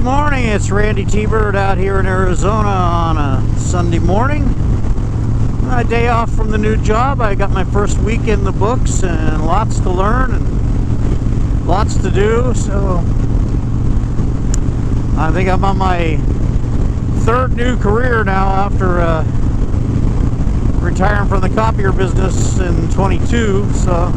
Good morning, it's Randytbird out here in Arizona on a Sunday morning. My day off from the new job. I got my first week in the books and lots to learn and lots to do. So I think I'm on my third new career now after retiring from the copier business in 22. So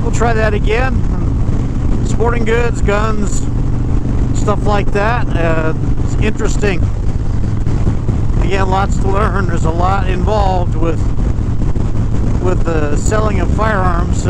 we'll try that again. Sporting goods, guns, stuff like that. It's interesting. Again, lots to learn. There's a lot involved with the selling of firearms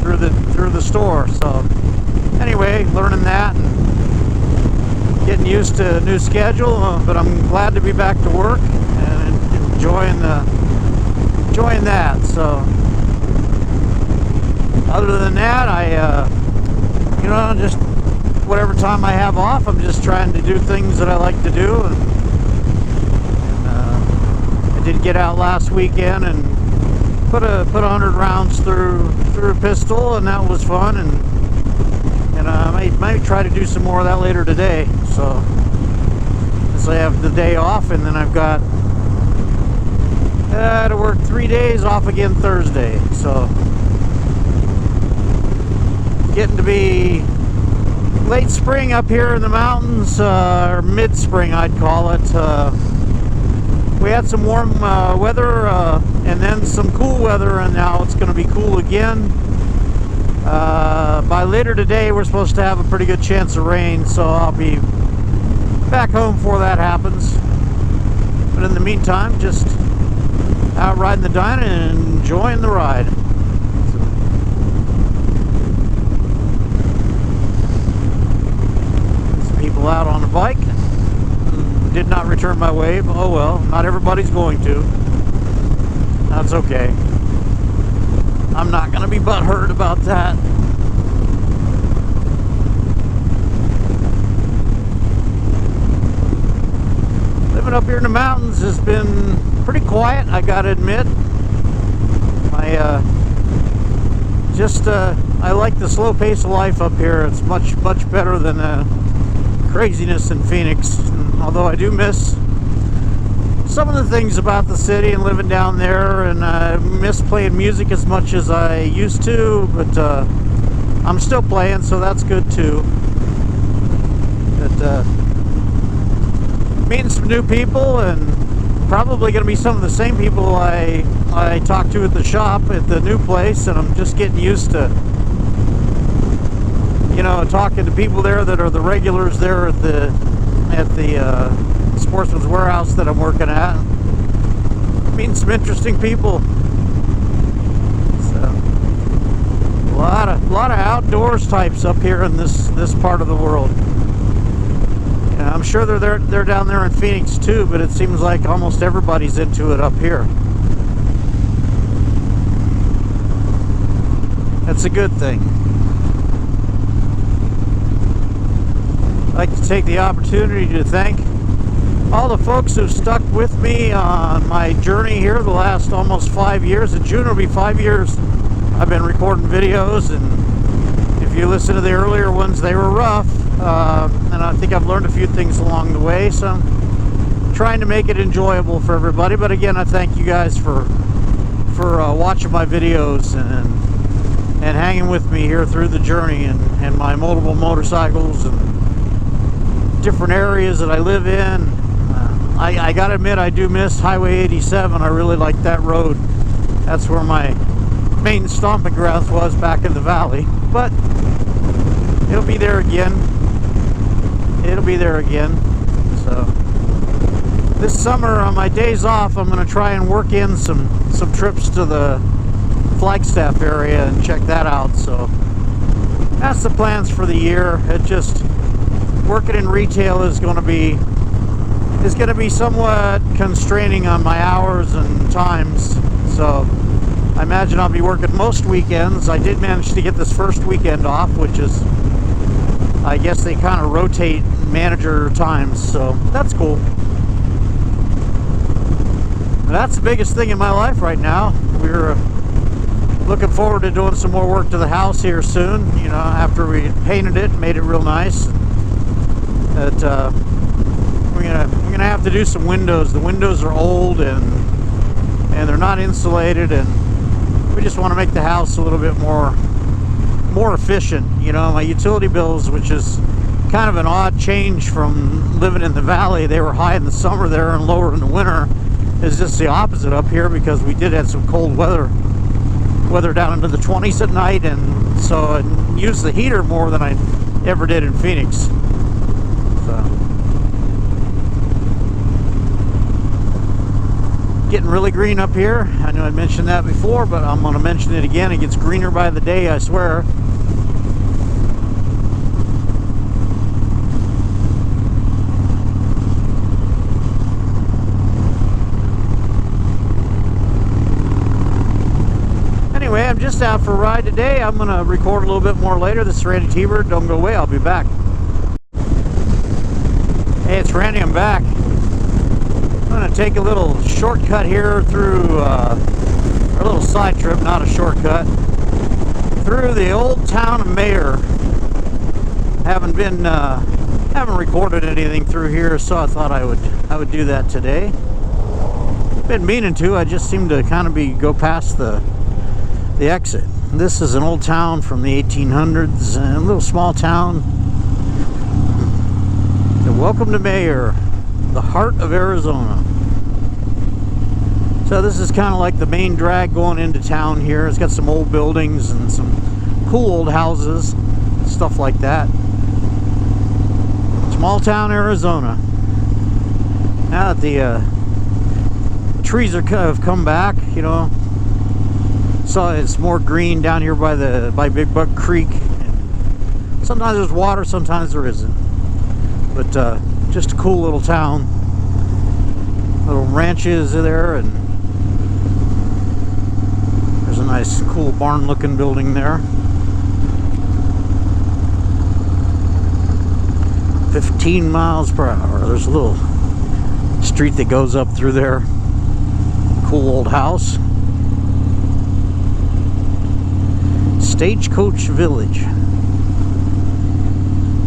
through the store. So anyway, learning that and getting used to a new schedule. But I'm glad to be back to work and enjoying that. So other than that, I just whatever time I have off, I'm just trying to do things that I like to do. And I did get out last weekend and put 100 rounds through a pistol, and that was fun. And I might try to do some more of that later today. So as I have the day off, and then I've got to work 3 days, off again Thursday. So getting to be late spring up here in the mountains, or mid-spring I'd call it. We had some warm weather and then some cool weather, and now it's going to be cool again. By later today we're supposed to have a pretty good chance of rain, so I'll be back home before that happens. But in the meantime, just out riding the dyno and enjoying the ride. Out on a bike, did not return my wave. Oh well, not everybody's going to. That's okay. I'm not going to be butthurt about that. Living up here in the mountains has been pretty quiet, I gotta admit. I like the slow pace of life up here. It's much better than craziness in Phoenix. And although I do miss some of the things about the city and living down there, and I miss playing music as much as I used to, but I'm still playing, so that's good too. But meeting some new people, and probably going to be some of the same people I talked to at the shop at the new place, and I'm just getting used to talking to people there that are the regulars there at the Sportsman's Warehouse that I'm working at. Meeting some interesting people. So a lot of outdoors types up here in this part of the world. Yeah, I'm sure they're down there in Phoenix too, but it seems like almost everybody's into it up here. That's a good thing. I'd like to take the opportunity to thank all the folks who've stuck with me on my journey here the last almost 5 years. In June will be 5 years I've been recording videos, and if you listen to the earlier ones, they were rough, and I think I've learned a few things along the way, so I'm trying to make it enjoyable for everybody. But again, I thank you guys for watching my videos and hanging with me here through the journey, and my multiple motorcycles and different areas that I live in. I gotta admit, I do miss Highway 87. I really like that road. That's where my main stomping grounds was back in the valley. But it'll be there again. It'll be there again. So this summer on my days off, I'm gonna try and work in some trips to the Flagstaff area and check that out. So that's the plans for the year. It just working in retail is going to be somewhat constraining on my hours and times. So I imagine I'll be working most weekends. I did manage to get this first weekend off, which is, I guess they kind of rotate manager times, so that's cool. But that's the biggest thing in my life right now. We're looking forward to doing some more work to the house here soon, after we painted it and made it real nice. that we're gonna have to do some windows. The windows are old and they're not insulated, and we just want to make the house a little bit more efficient. You know, my utility bills, which is kind of an odd change from living in the valley, they were high in the summer there and lower in the winter, is just the opposite up here, because we did have some cold weather down into the 20s at night, and so I use the heater more than I ever did in Phoenix. So getting really green up here. I know I mentioned that before, but I'm going to mention it again. It gets greener by the day, I swear. Anyway, I'm just out for a ride today. I'm going to record a little bit more later. This is Randytbird. Don't go away. I'll be back. Hey, it's Randy. I'm back. I'm going to take a little shortcut here through, a little side trip, not a shortcut, through the old town of Mayer. Haven't recorded anything through here, so I thought I would do that today. Been meaning to. I just seem to kind of go past the exit. This is an old town from the 1800s, a little small town. So welcome to Mayer, the heart of Arizona. So this is kind of like the main drag going into town here. It's got some old buildings and some cool old houses, stuff like that. Small town Arizona. Now that the trees have come back, you know, so it's more green down here by Big Buck Creek. And sometimes there's water, sometimes there isn't. But just a cool little town. Little ranches there, and there's a nice cool barn looking building there. 15 miles per hour. There's a little street that goes up through there. Cool old house. Stagecoach Village.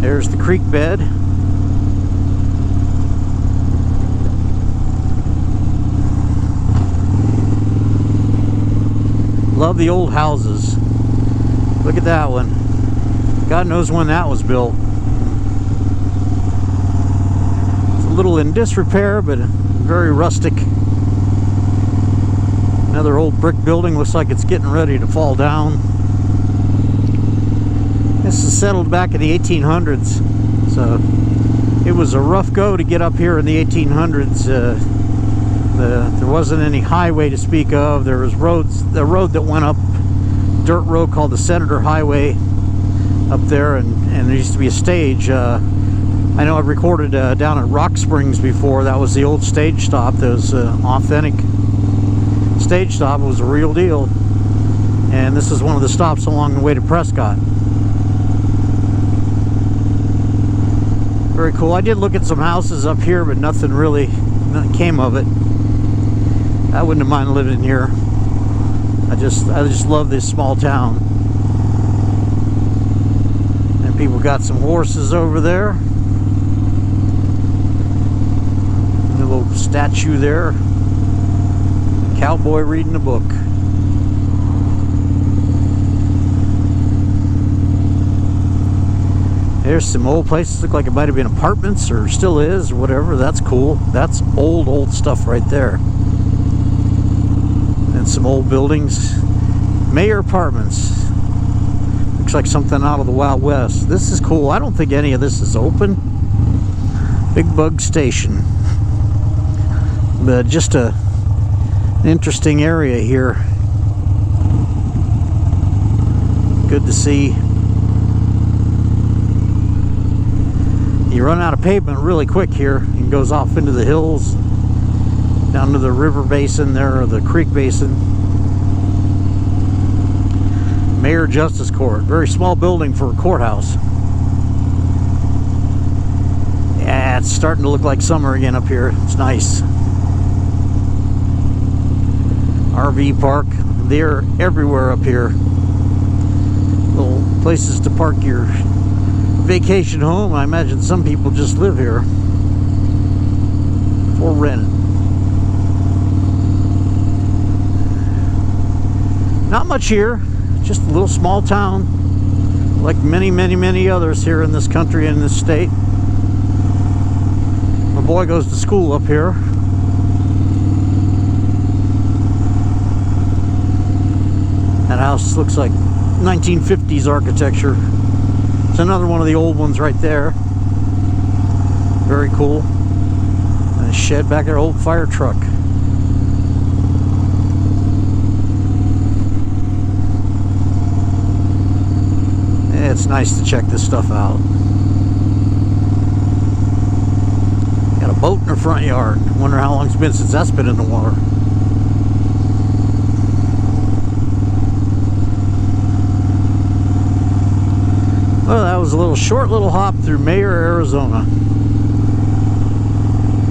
There's the creek bed. Love the old houses. Look at that one. God knows when that was built. It's a little in disrepair, but very rustic. Another old brick building. Looks like it's getting ready to fall down. This is settled back in the 1800s, so it was a rough go to get up here in the 1800s. There wasn't any highway to speak of. There was the road that went up, dirt road called the Senator Highway up there, and there used to be a stage. I know I've recorded down at Rock Springs before. That was the old stage stop. That was authentic stage stop. It was a real deal, and this is one of the stops along the way to Prescott. Very cool. I did look at some houses up here, but nothing came of it. I wouldn't have minded living here. I just love this small town. And people got some horses over there. A little statue there. Cowboy reading a book. There's some old places, look like it might have been apartments, or still is, or whatever. That's cool. That's old stuff right there. And some old buildings. Mayer Apartments. Looks like something out of the Wild West. This is cool. I don't think any of this is open. Big Bug Station. But just an interesting area here. Good to see. You run out of pavement really quick here. It goes off into the hills, down to the river basin there, or the creek basin. Mayer Justice Court. Very small building for a courthouse. Yeah, it's starting to look like summer again up here. It's nice. RV park. They're everywhere up here. Little places to park your vacation home. I imagine some people just live here for rent. Not much here, just a little small town, like many others here in this country and this state. My boy goes to school up here. That house looks like 1950s architecture. It's another one of the old ones right there. Very cool. And a shed back there, old fire truck. Yeah, it's nice to check this stuff out. Got a boat in the front yard. Wonder how long it's been since that's been in the water. Well, that was a short little hop through Mayer, Arizona.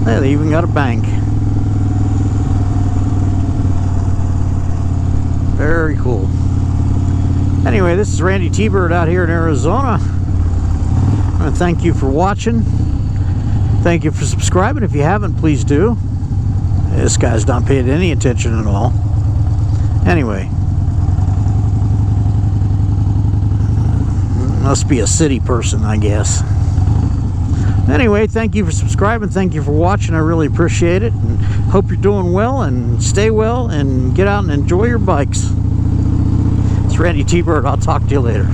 Yeah, they even got a bank. Very cool. Anyway, this is Randytbird out here in Arizona. I want to thank you for watching. Thank you for subscribing. If you haven't, please do. This guy's not paying any attention at all. Anyway. Must be a city person, I guess. Anyway, thank you for subscribing. Thank you for watching. I really appreciate it. And hope you're doing well and stay well and get out and enjoy your bikes. It's Randytbird. I'll talk to you later.